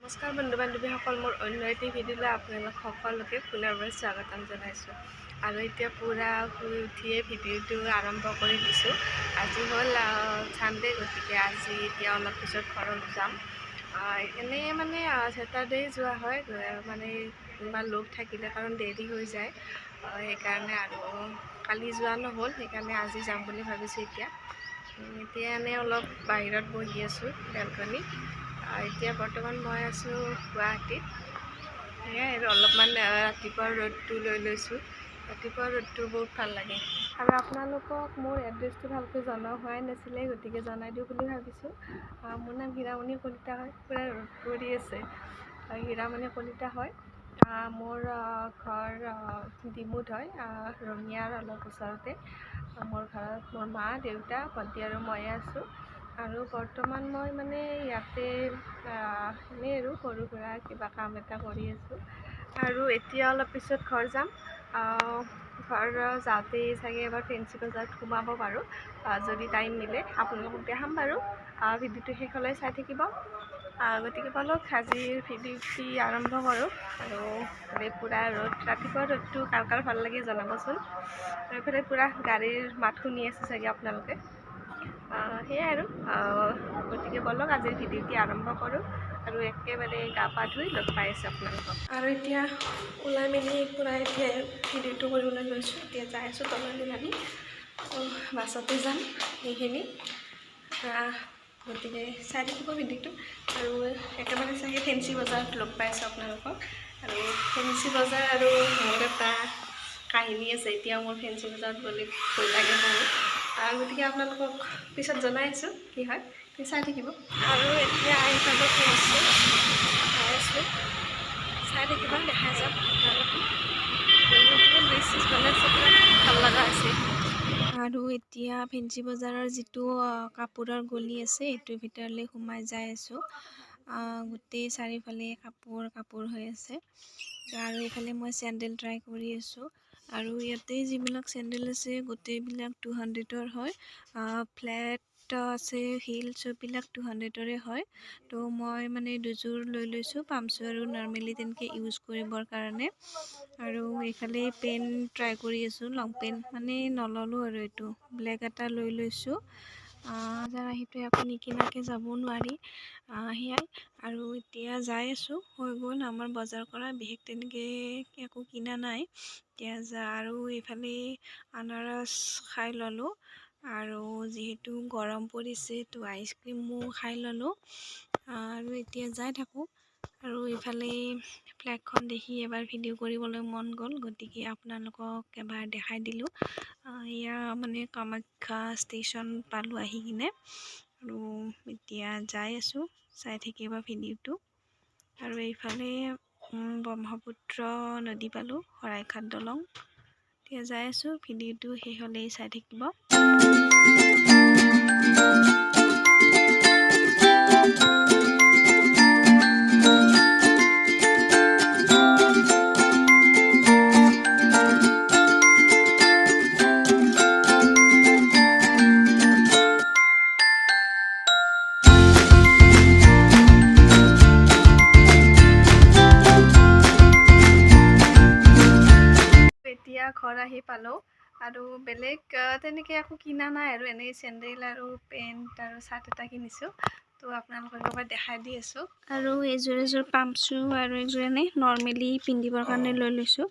নমস্কাৰ বন্ধু-বান্ধৱীসকল, মোৰ অন্য এটি ভিডিঅ'লৈ আপোনালোক সকলোকে পুনৰবাৰ স্বাগতম জনাইছোঁ। আৰু এতিয়া পুৰা শুই উঠিয়ে ভিডিঅ'টো আৰম্ভ কৰি দিছোঁ। আজি হ'ল ছানডে, গতিকে আজি এতিয়া অলপ পিছত ঘৰত যাম। এনেই মানে ছেটাৰডে যোৱা হয়, মানে কোনোবা লগ থাকিলে, কাৰণ দেৰি হৈ যায়। সেইকাৰণে আৰু কালি যোৱা নহ'ল, সেইকাৰণে আজি যাম বুলি ভাবিছোঁ। এতিয়া এনেই অলপ বাহিৰত বহি আছোঁ বেলকনিত। এতিয়া বৰ্তমান মই আছোঁ গুৱাহাটীত। সেয়াই আৰু অলপমান ৰাতিপুৱা ৰ'দটো লৈ লৈছোঁ। ৰাতিপুৱা ৰ'দটো বহুত ভাল লাগে। আৰু আপোনালোকক মোৰ এড্ৰেছটো ভালকৈ জনোৱা হোৱাই নাছিলে, গতিকে জনাই দিওঁ বুলি ভাবিছোঁ। মোৰ নাম হীৰামণি কলিতা হয়। পূৰা ৰ'দ পৰি আছে। হীৰামণি কলিতা হয়। মোৰ ঘৰ ডিমুত হয়, ৰঙিয়াৰ অলপ ওচৰতে। মোৰ ঘৰত মোৰ মা, দেউতা, ভণ্টি আৰু ময়ে আছোঁ। আৰু বৰ্তমান মই মানে ইয়াতে এনেই আৰু সৰু সুৰা কিবা কাম এটা কৰি আছোঁ। আৰু এতিয়া অলপ পিছত ঘৰ যাম। ঘৰ যাওঁতেই চাগে এবাৰ ফেঞ্চি বজাৰত সোমাব পাৰোঁ, যদি টাইম মিলে। আপোনালোকক দেখাম বাৰু, ভিডিঅ'টো শেষলৈ চাই থাকিব। গতিকে বলক আজিৰ ভিডিঅ'টি আৰম্ভ কৰোঁ। আৰু পূৰা ৰ'দ, ৰাতিপুৱা ৰ'দটো কাৰ কাৰ ভাল লাগে জনাবচোন। এইফালে পূৰা গাড়ীৰ মাত শুনি আছে চাগে আপোনালোকে। সেয়াই আৰু গতিকে বলক আজিৰ ভিডিঅ'টি আৰম্ভ কৰোঁ। আৰু একেবাৰে গা পা ধুই লগ পাই আছোঁ আপোনালোকক। আৰু এতিয়া ওলাই মেলি পূৰা এতিয়া ভিডিঅ'টো কৰিবলৈ লৈছোঁ। এতিয়া যাই আছোঁ তললৈ নামি, বাছতে যাম সেইখিনি। গতিকে চাই থাকিব ভিডিঅ'টো। আৰু একেবাৰে চাগে ফেঞ্চি বজাৰত লগ পাই আছোঁ আপোনালোকক। আৰু ফেঞ্চি বজাৰ আৰু মোৰ এটা কাহিনী আছে। এতিয়া মোৰ ফেঞ্চি বজাৰত গ'লে ভয় লাগে বহুত। গতিকে আপোনালোকক পিছত জনাই আছোঁ কি হয়, চাই থাকিব। আৰু এতিয়া আহি পাব ফেঞ্চি, চাই আছোঁ, চাই থাকিব, দেখাই যাম আপোনালোকক। ভাল লগা আছে। আৰু এতিয়া ফেঞ্চি বজাৰৰ যিটো কাপোৰৰ গলি আছে, এইটোৰ ভিতৰলৈ সোমাই যাই আছোঁ। গোটেই চাৰিওফালে কাপোৰ হৈ আছে। আৰু এইফালে মই চেণ্ডেল ট্ৰাই কৰি আছোঁ। আৰু ইয়াতে যিবিলাক চেণ্ডেল আছে গোটেইবিলাক 200ৰ হয়। ফ্লেট আছে, হিল চববিলাক 200ৰে হয়। তো মই মানে দুযোৰ লৈ লৈছোঁ, পামচু আৰু নৰ্মেলি তেনেকৈ ইউজ কৰিবৰ কাৰণে। আৰু এইফালে পেণ্ট ট্ৰাই কৰি আছোঁ, লং পেণ্ট মানে নল'লোঁ আৰু এইটো ব্লেক এটা লৈ লৈছোঁ। সেইটো একো নিকিনাকৈ যাব নোৱাৰি। সেয়াই আৰু এতিয়া যাই আছোঁ, হৈ গ'ল আমাৰ বজাৰ কৰা, বিশেষ তেনেকৈ একো কিনা নাই। এতিয়া আৰু এইফালে আনাৰস খাই ল'লোঁ। আৰু যিহেতু গৰম পৰিছে, তো আইচক্ৰীমো খাই ল'লোঁ। আৰু এতিয়া যাই থাকোঁ। আৰু ইফালে ফ্লেগখন দেখি এবাৰ ভিডিঅ' কৰিবলৈ মন গ'ল, গতিকে আপোনালোকক এবাৰ দেখাই দিলোঁ। এয়া মানে কামাখ্যা ষ্টেচন পালোঁ আহি কিনে। আৰু এতিয়া যাই আছোঁ, চাই থাকিব ভিডিঅ'টো। আৰু এইফালে ব্ৰহ্মপুত্ৰ নদী পালোঁ, শৰাইঘাট দলং। এতিয়া যাই আছোঁ, ভিডিঅ'টো শেষ হ'লেই চাই থাকিব। এতিয়া ঘৰ আহি পালোঁ। আৰু বেলেগ তেনেকৈ একো কিনা নাই। আৰু এনেই চেণ্ডেল আৰু পেণ্ট আৰু চাৰ্ট এটা কিনিছোঁ, তো আপোনালোকক এবাৰ দেখাই দি আছোঁ। আৰু এযোৰ পামচু আৰু এযোৰ এনেই নৰ্মেলি পিন্ধিবৰ কাৰণে লৈ লৈছোঁ।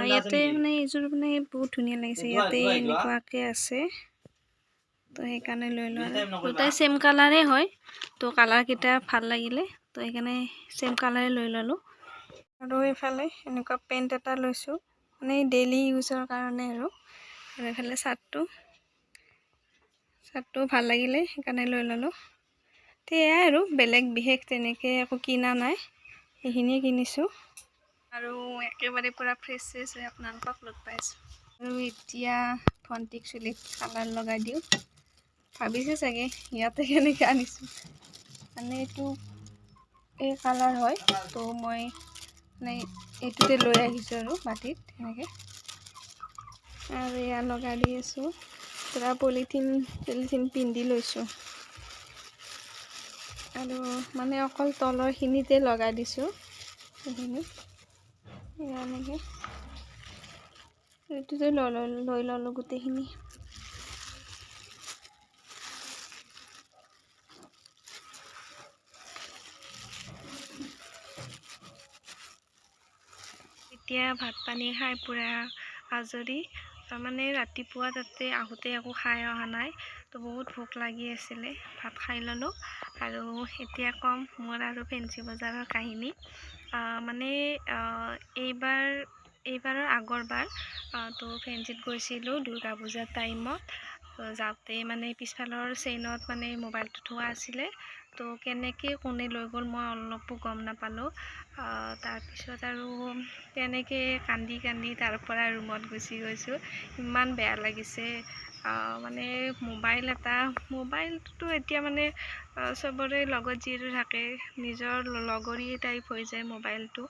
ইয়াতে মানে এইযোৰ মানে বহুত ধুনীয়া লাগিছে, ইয়াতে এনেকুৱাকৈ আছে, তো সেইকাৰণে লৈ লোৱা। দুটাই ছেম কালাৰে হয়, তো কালাৰকেইটা ভাল লাগিলে, তো সেইকাৰণে ছেম কালাৰে লৈ ল'লোঁ। আৰু এইফালে এনেকুৱা পেণ্ট এটা লৈছোঁ, মানে ডেইলি ইউজৰ কাৰণে। আৰু এইফালে চাৰ্টটো ভাল লাগিলে, সেইকাৰণে লৈ ল'লোঁ। সেয়াই আৰু বেলেগ বিশেষ তেনেকৈ একো কিনা নাই, সেইখিনিয়ে কিনিছোঁ। আৰু একেবাৰে পূৰা ফ্ৰেছ হৈ আপোনালোকক লগ পাইছোঁ। আৰু এতিয়া ভণ্টিক চুলিত কালাৰ লগাই দিওঁ। ভাবিছে চাগে ইয়াতে কেনেকৈ আনিছোঁ, মানে এইটো এই কালাৰ হয়, তো মই মানে এইটোতে লৈ আহিছোঁ আৰু মাটিত এনেকৈ। আৰু এয়া লগাই দি আছোঁ, পূৰা পলিথিন পিন্ধি লৈছোঁ। আৰু মানে অকল তলৰখিনিতে লগাই দিছোঁ সেইখিনি এনেকৈ এইটোতে লৈ ল'লোঁ গোটেইখিনি। এতিয়া ভাত পানী খাই পূৰা আজৰি। মানে ৰাতিপুৱা তাতে আহোঁতে একো খাই অহা নাই, তো বহুত ভোক লাগি আছিলে, ভাত খাই ল'লোঁ। আৰু এতিয়া ক'ম মোৰ আৰু ফেঞ্চি বজাৰৰ কাহিনী। মানে এইবাৰৰ আগৰবাৰ তো ফেঞ্চিত গৈছিলোঁ দুৰ্গা পূজাৰ টাইমত। যাওঁতে মানে পিছফালৰ চেইনত মানে মোবাইলটো থোৱা আছিলে, তো কেনেকৈ কোনে লৈ গ'ল মই অলপো গম নাপালোঁ। তাৰপিছত আৰু তেনেকৈ কান্দি কান্দি তাৰ পৰা ৰুমত গুচি গৈছোঁ। ইমান বেয়া লাগিছে। মানে মোবাইলটোতো এতিয়া মানে চবৰে লগত যিহেতু থাকে, নিজৰ লগৰী টাইপ হৈ যায় মোবাইলটো।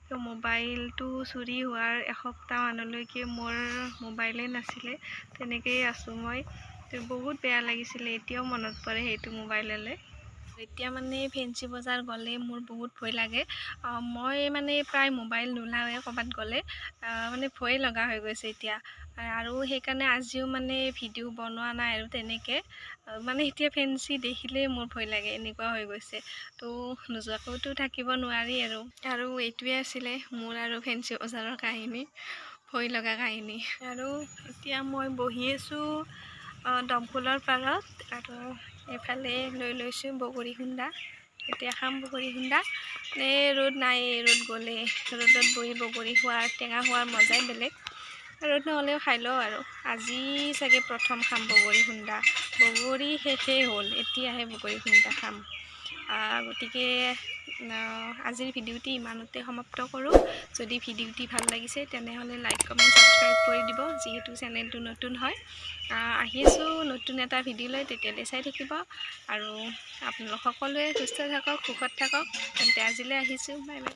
তো মোবাইলটো চুৰি হোৱাৰ এসপ্তাহমানলৈকে মোৰ মোবাইলেই নাছিলে, তেনেকৈয়ে আছোঁ মই। তো বহুত বেয়া লাগিছিলে, এতিয়াও মনত পৰে সেইটো মোবাইললৈ। এতিয়া মানে ফেঞ্চি বজাৰ গ'লে মোৰ বহুত ভয় লাগে। মই মানে প্ৰায় মোবাইল নোলাওৱে ক'ৰবাত গ'লে, মানে ভয়ে লগা হৈ গৈছে এতিয়া। আৰু সেইকাৰণে আজিও মানে ভিডিঅ' বনোৱা নাই আৰু তেনেকৈ। মানে এতিয়া ফেঞ্চি দেখিলেই মোৰ ভয় লাগে, এনেকুৱা হৈ গৈছে। তো নোযোৱাকৈতো থাকিব নোৱাৰি আৰু এইটোৱে আছিলে মোৰ আৰু ফেঞ্চি বজাৰৰ কাহিনী, ভয় লগা কাহিনী। আৰু এতিয়া মই বহি আছোঁ দমকলৰ পাৰত, আৰু এইফালে লৈ লৈছোঁ বগৰী খুন্দা। এতিয়া খাম বগৰী খুন্দা। ৰ'দ নাই, ৰ'দ গ'লে ৰ'দত বহি বগৰী খোৱাৰ, টেঙা খোৱাৰ মজাই বেলেগ। ৰ'দ নহ'লেও খাই লওঁ আৰু। আজি চাগে প্ৰথম খাম বগৰী খুন্দা। বগৰী শেষেই হ'ল, এতিয়াহে বগৰী খুন্দা খাম। গতিকে আজিৰ ভিডিঅ'টি ইমানতে সমাপ্ত কৰোঁ। যদি ভিডিঅ'টি ভাল লাগিছে তেনেহ'লে লাইক কমেণ্ট ছাবস্ক্ৰাইব কৰি দিব, যিহেতু চেনেলটো নতুন হয়। আহি আছোঁ নতুন এটা ভিডিঅ' লৈ, তেতিয়ালৈ চাই থাকিব। আৰু আপোনালোক সকলোৱে সুস্থ থাকক, সুখত থাকক। তেন্তে আজিলৈ আহিছোঁ, বাই বাই।